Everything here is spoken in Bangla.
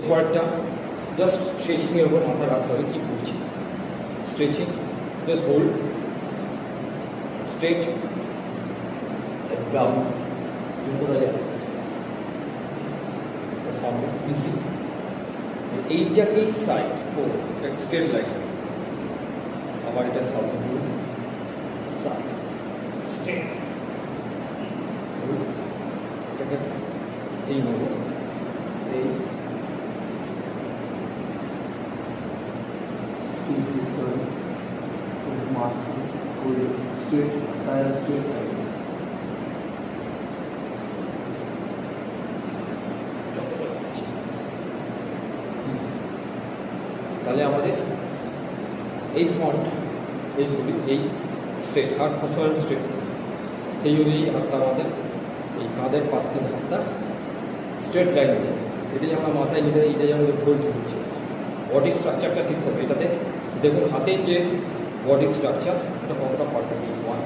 পরেরটা জাস্ট স্ট্রেচিংয়ের উপর মাথা রাখতে হবে কী করছি। Stretching, just hold straight down করা যাবে সামনে ইজি। এইটাকে সাইড ফোর স্ট্রেট লাইন, আবার এটা সামনে সাইড স্ট্রেট, এটাকে এই নেব এই মাস ফুল স্ট্রেট টায়ার স্ট্রেট থাকবে। তাহলে আমাদের এই ফ্রন্ট এই ছবি এই স্ট্রেট হাত সবসময় স্ট্রেট, সেই অনুযায়ী হাতটা আমাদের এই কাঁধের পাশ থেকে হাতটা স্ট্রেট লাইন হবে। এটাই আমরা মাথায় নিতে, এইটাই আমাদের ভুলটি হচ্ছে। বডি স্ট্রাকচারটা ঠিক থাকবে এটাতে। দেখুন হাতের যে বডি স্ট্রাকচার এটা কতটা পারফেক্ট। 1